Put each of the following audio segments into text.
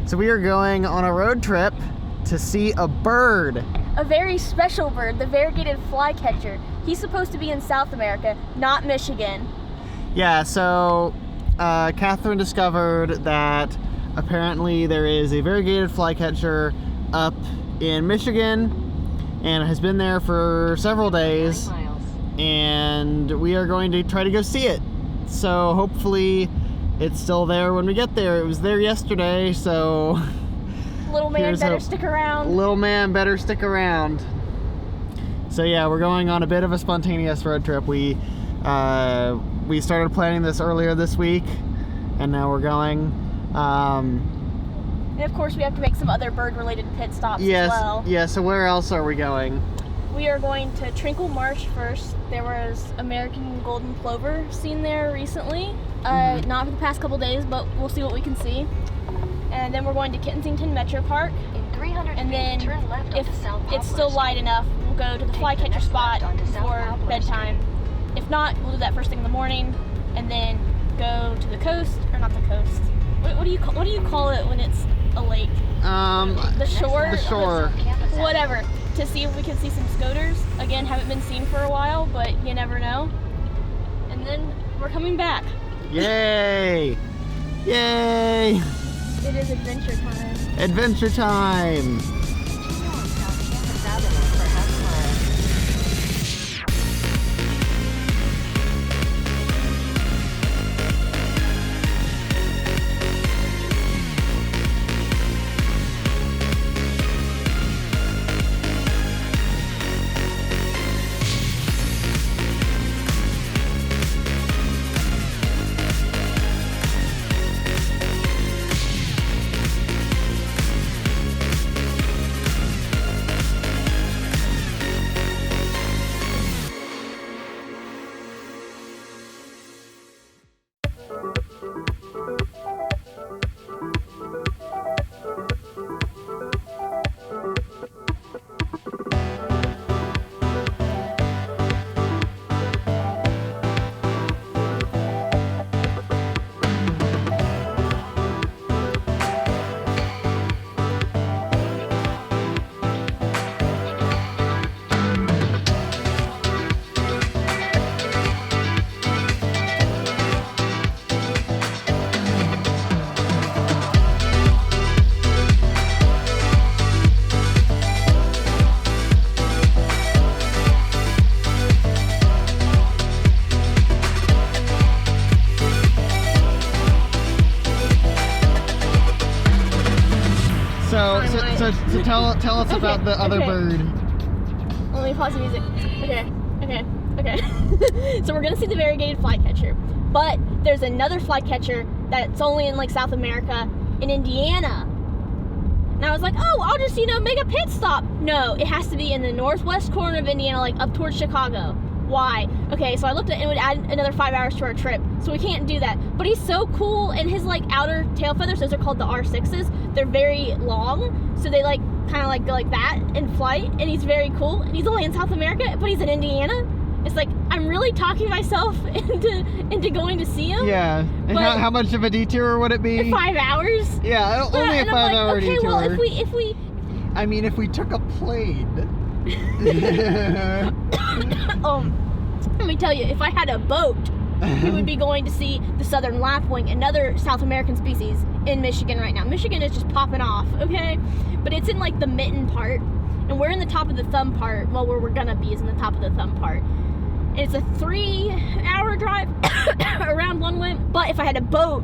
So we are going on a road trip to see a bird. A very special bird, the variegated flycatcher. He's supposed to be in South America, not Michigan. Yeah, so Catherine discovered that apparently there is a variegated flycatcher up in Michigan and has been there for several days, and we are going to try to go see it. So hopefully it's still there when we get there. It was there yesterday, so Little man better stick around. Little man better stick around. So yeah, we're going on a bit of a spontaneous road trip. We started planning this earlier this week, and now we're going. And of course we have to make some other bird-related pit stops as well. Yeah, so where else are we going? We are going to Trinkle Marsh first. There was American golden plover seen there recently. Not for the past couple days, but we'll see what we can see. And then we're going to Kensington Metro Park. In 300 and then feet, turn left if onto South it's Poplar still light Street. enough, we'll go to the Flycatcher spot before bedtime. If not, we'll do that first thing in the morning, and then go to the coast, or not the coast. What do you call it when it's a lake? The shore. The shore. Whatever. To see if we can see some scoters. Again, haven't been seen for a while, but you never know. And then we're coming back. Yay! Yay! It is adventure time. Adventure time! Continue on South Campus Avenue for half mile. So tell us about the other bird. Let me pause the music. Okay. So we're gonna see the variegated flycatcher, but there's another flycatcher that's only in like South America, in Indiana. And I was like, oh, I'll just make a pit stop. No, it has to be in the northwest corner of Indiana, like up towards Chicago. Why? Okay, so I looked at it, it would add another 5 hours to our trip, so we can't do that. But he's so cool, and his like outer tail feathers, those are called the R6s. They're very long, so they like kind of like go like that in flight, and he's very cool. And he's only in South America, but he's in Indiana. It's like I'm really talking myself into going to see him. Yeah, and how much of a detour would it be? 5 hours. Yeah, only a 5 hour detour. Okay, well if we. I mean, if we took a plane. Let me tell you, if I had a boat, we would be going to see the southern lapwing, another South American species in Michigan right now. Michigan is just popping off, okay? But it's in like the mitten part, and we're in the top of the thumb part. Well, where we're gonna be is in the top of the thumb part. And it's a 3 hour drive around one way. But if I had a boat,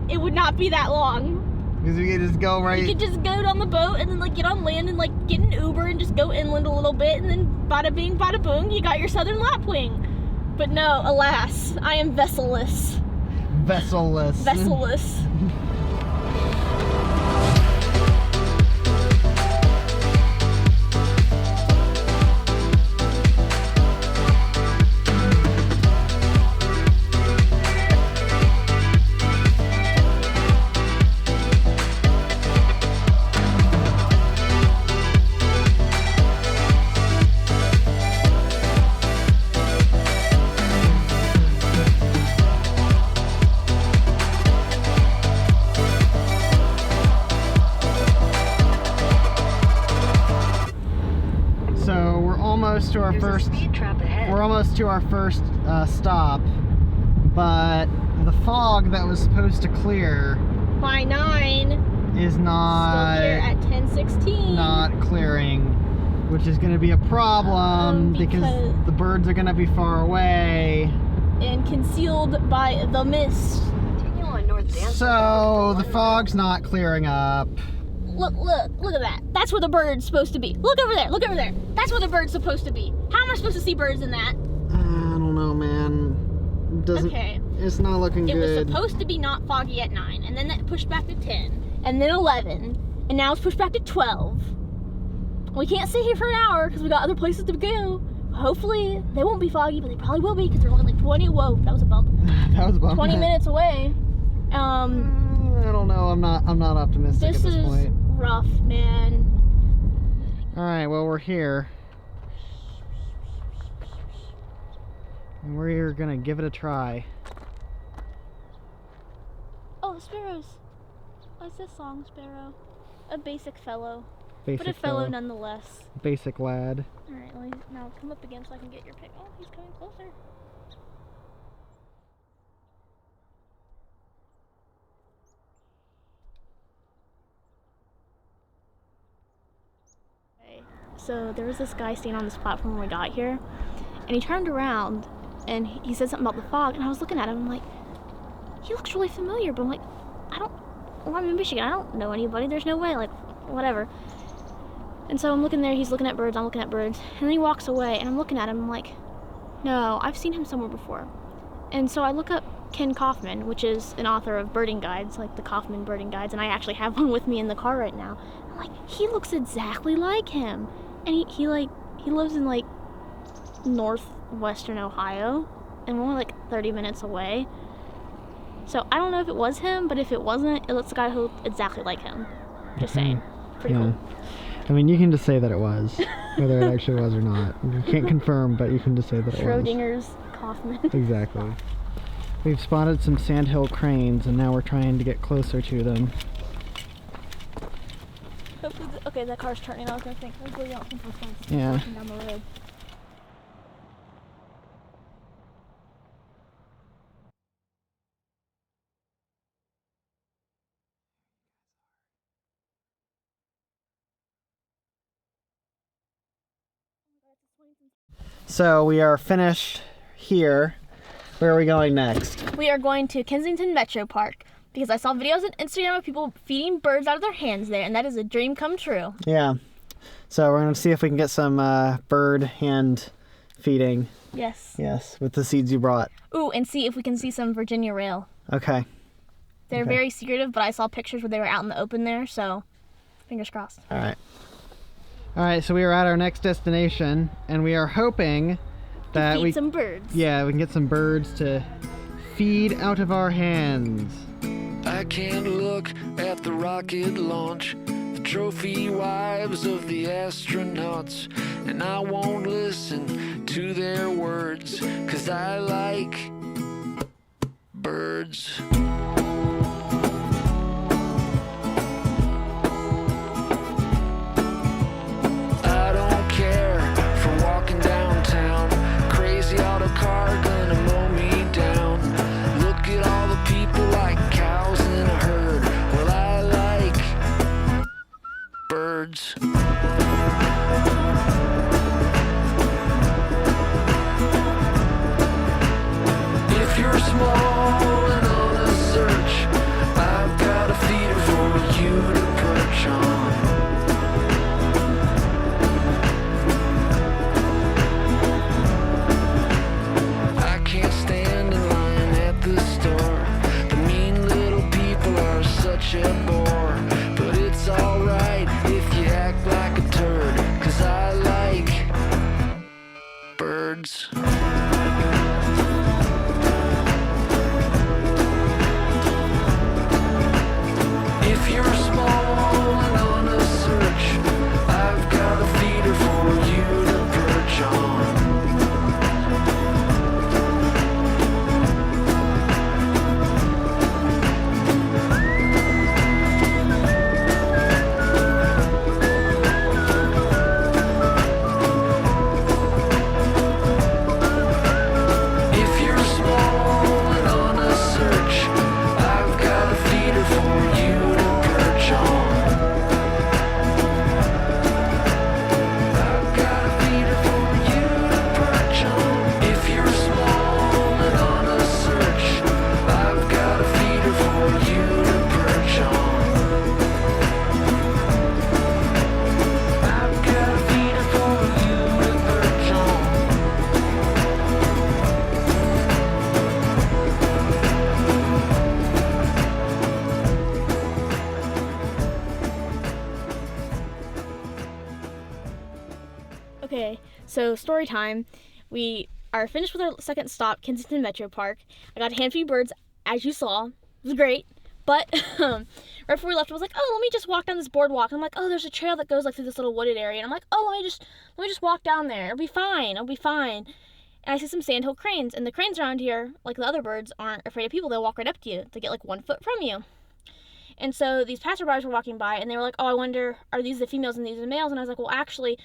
it would not be that long. Because we could just go right. You could just go on the boat and then like get on land and like get an Uber and just go inland a little bit, and then bada bing, bada boom, you got your southern lapwing. But no, alas, I am vesselless. Vesselless. Vesselless. our There's first. a speed trap ahead. We're almost to our first stop, but the fog that was supposed to clear By 9. is not Still here at 10:16. not clearing, which is going to be a problem because the birds are going to be far away. And concealed by the mist. Continue on North Dance. So the fog's not clearing up. Look at that. That's where the bird's supposed to be. Look over there. That's where the bird's supposed to be. How am I supposed to see birds in that? I don't know, man. It doesn't. Okay. It's not looking It was good. supposed to be not foggy at 9, and then that pushed back to 10, and then 11, and now it's pushed back to 12. We can't sit here for an hour because we got other places to go. Hopefully they won't be foggy, but they probably will be because they're only like 20. Whoa, that was a bump. That was a bump. 20 minutes away. I don't know. I'm not optimistic This at this is point. rough, man. All right. Well, we're here, and we're gonna give it a try. Oh, sparrows. What's this song, Sparrow? A basic fellow, Basic but a fellow fellow. nonetheless. Basic lad. All right, now come up again so I can get your pic. Oh, he's coming closer. Okay, so there was this guy standing on this platform when we got here, and he turned around and he said something about the fog, and I was looking at him, I'm like, he looks really familiar, but I'm like, well, I'm in Michigan, I don't know anybody, there's no way, like, whatever. And so I'm looking there, he's looking at birds, I'm looking at birds, and then he walks away, and I'm looking at him, I'm like, no, I've seen him somewhere before. And so I look up Ken Kaufman, which is an author of birding guides, like the Kaufman birding guides, and I actually have one with me in the car right now. I'm like, he looks exactly like him. And he lives in like northwestern Ohio, and we're only like 30 minutes away. So I don't know if it was him, but if it wasn't, it looks a guy who looked exactly like him. Just saying. Pretty cool. I mean, you can just say that it was, whether it actually was or not. You can't confirm, but you can just say that it was. Schrodinger's Kaufman. Exactly. We've spotted some sandhill cranes, and now we're trying to get closer to them. Hopefully okay, that car's turning. I was gonna think. Hopefully we don't think we're going Yeah. down the road. So we are finished here. Where are we going next? We are going to Kensington Metro Park because I saw videos on Instagram of people feeding birds out of their hands there, and that is a dream come true. Yeah. So we're going to see if we can get some bird hand feeding. Yes. Yes, with the seeds you brought. Ooh, and see if we can see some Virginia rail. Okay. They're Okay. very secretive, but I saw pictures where they were out in the open there, so fingers crossed. All right. All right, so we are at our next destination, and we are hoping that Feed we some birds. yeah, we can get some birds to feed out of our hands. I can't look at the rocket launch, the trophy wives of the astronauts, and I won't listen to their words, 'cause I like birds. I don't care for walking downtown, crazy auto car gonna mow me down. Look at all the people like cows in a herd. Well, I like birds. If you're small and on a search, I've got a feeder for you to perch on. I can't stand in line at the store. The mean little people are such a bore. But it's alright if you act like a turd, 'cause I like birds. If you're small and on a search, I've got a feeder for you to perch on. Okay, so story time. We are finished with our second stop, Kensington Metro Park. I got a handful of birds, as you saw. It was great. But right before we left, I was like, oh, let me just walk down this boardwalk. And I'm like, oh, there's a trail that goes like through this little wooded area. And I'm like, oh, let me just walk down there. It'll be fine. And I see some sandhill cranes. And the cranes around here, like the other birds, aren't afraid of people. They'll walk right up to you. They get like 1 foot from you. And so these passerbys were walking by, and they were like, oh, I wonder, are these the females and these the males? And I was like, well, actually,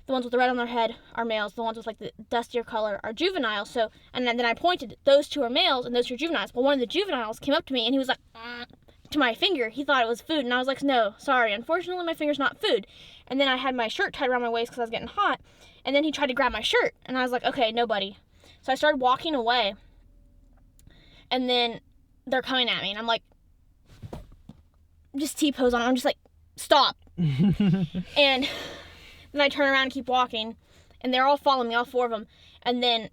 the ones with the red on their head are males. The ones with like the dustier color are juveniles. So, and then I pointed, those two are males and those two are juveniles. Well, one of the juveniles came up to me and he was like, to my finger. He thought it was food. And I was like, no, sorry. Unfortunately, my finger's not food. And then I had my shirt tied around my waist because I was getting hot. And then he tried to grab my shirt. And I was like, okay, no, buddy. So I started walking away. And then they're coming at me. And I'm like, just T-pose on. I'm just like, stop. And then I turn around and keep walking, and they're all following me, all 4 of them. And then,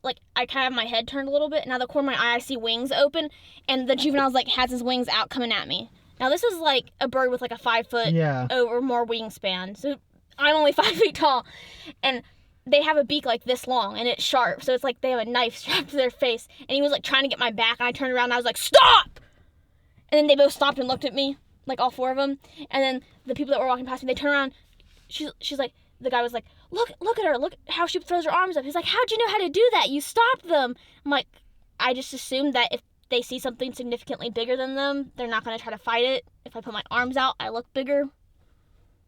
like, I kind of have my head turned a little bit, and out of the corner of my eye, I see wings open, and the juvenile's, like, has his wings out coming at me. Now, this is, like, a bird with, like, a 5 foot or more wingspan. So I'm only 5 feet tall, and they have a beak, like, this long, and it's sharp. So it's like they have a knife strapped to their face, and he was, like, trying to get my back, and I turned around, and I was like, stop! And then they both stopped and looked at me, like, all 4 of them. And then the people that were walking past me, they turned around. She's like, the guy was like, look at her, look how she throws her arms up. He's like, how'd you know how to do that? You stopped them. I'm like, I just assumed that if they see something significantly bigger than them, they're not going to try to fight it. If I put my arms out, I look bigger.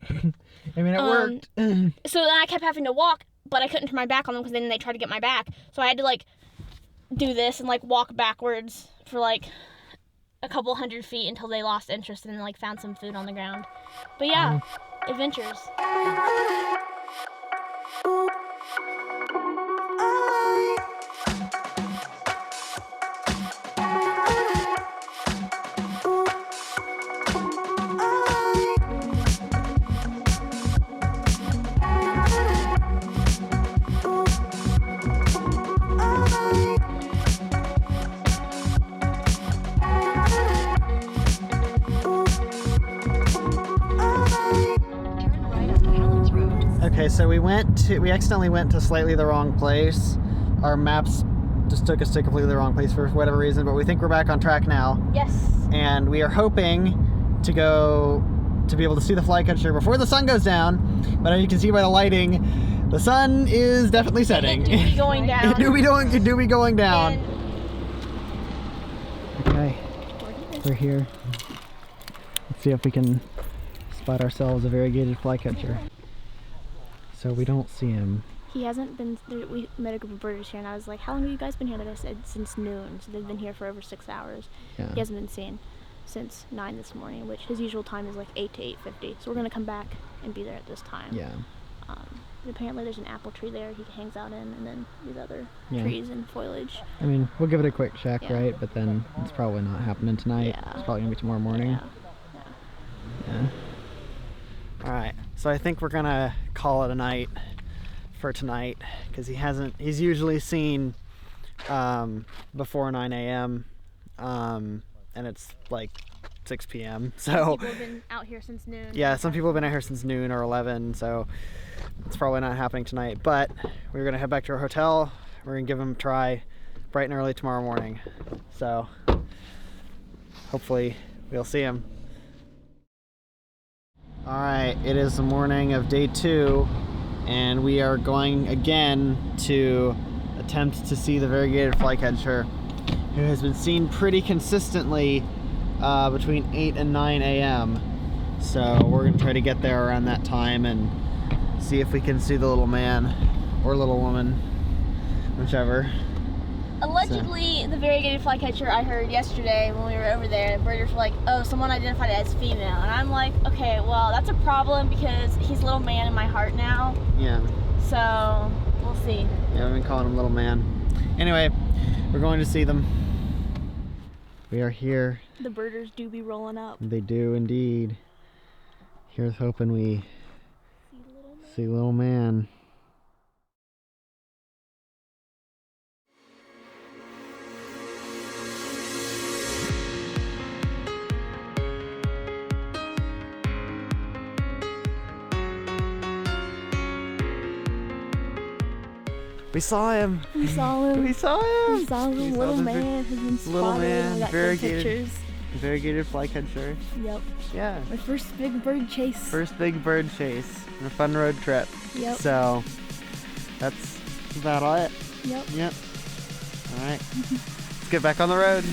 I mean, it worked. So then I kept having to walk, but I couldn't turn my back on them because then they tried to get my back. So I had to, like, do this and, like, walk backwards for, like, a couple 100 feet until they lost interest and, like, found some food on the ground. But yeah, adventures. Okay, so we accidentally went to slightly the wrong place. Our maps just took us to completely the wrong place for whatever reason, but we think we're back on track now. Yes. And we are hoping to be able to see the Flycatcher before the sun goes down. But as you can see by the lighting, the sun is definitely setting. It do be going down. It do be going down. Okay, we're here. Let's see if we can spot ourselves a variegated flycatcher. So we don't see him. He hasn't been there. We met a group of birders here, and I was like, how long have you guys been here? And I said, since noon. So they've been here for over 6 hours. Yeah. He hasn't been seen since 9 this morning, which his usual time is like 8 to 8:50. So we're going to come back and be there at this time. Yeah. And apparently there's an apple tree there he hangs out in, and then these other trees and foliage. I mean, we'll give it a quick check, right? But then it's probably not happening tonight. Yeah. It's probably going to be tomorrow morning. Yeah. All right, so I think we're gonna call it a night for tonight because he's usually seen before 9 a.m. And it's like 6 p.m. So people have been out here since noon. Yeah, some people have been out here since noon or 11, so it's probably not happening tonight. But we're gonna head back to our hotel. We're gonna give him a try bright and early tomorrow morning. So hopefully we'll see him. Alright, it is the morning of day 2, and we are going again to attempt to see the variegated flycatcher, who has been seen pretty consistently between 8 and 9 a.m. So we're going to try to get there around that time and see if we can see the little man or little woman, whichever. Allegedly, the variegated flycatcher I heard yesterday when we were over there, the birders were like, oh, someone identified it as female. And I'm like, okay, well, that's a problem because he's a little man in my heart now. Yeah. So, we'll see. Yeah, we've been calling him little man. Anyway, we're going to see them. We are here. The birders do be rolling up. They do indeed. Here's hoping we see little man. We saw him. We saw him. We saw him. We saw him. We saw Little the man has been spotted. little man, I got good variegated. pictures. Variegated flycatcher. Yep. Yeah. My first big bird chase. First big bird chase and a fun road trip. Yep. So that's about it. Yep. Yep. All right. Let's get back on the road.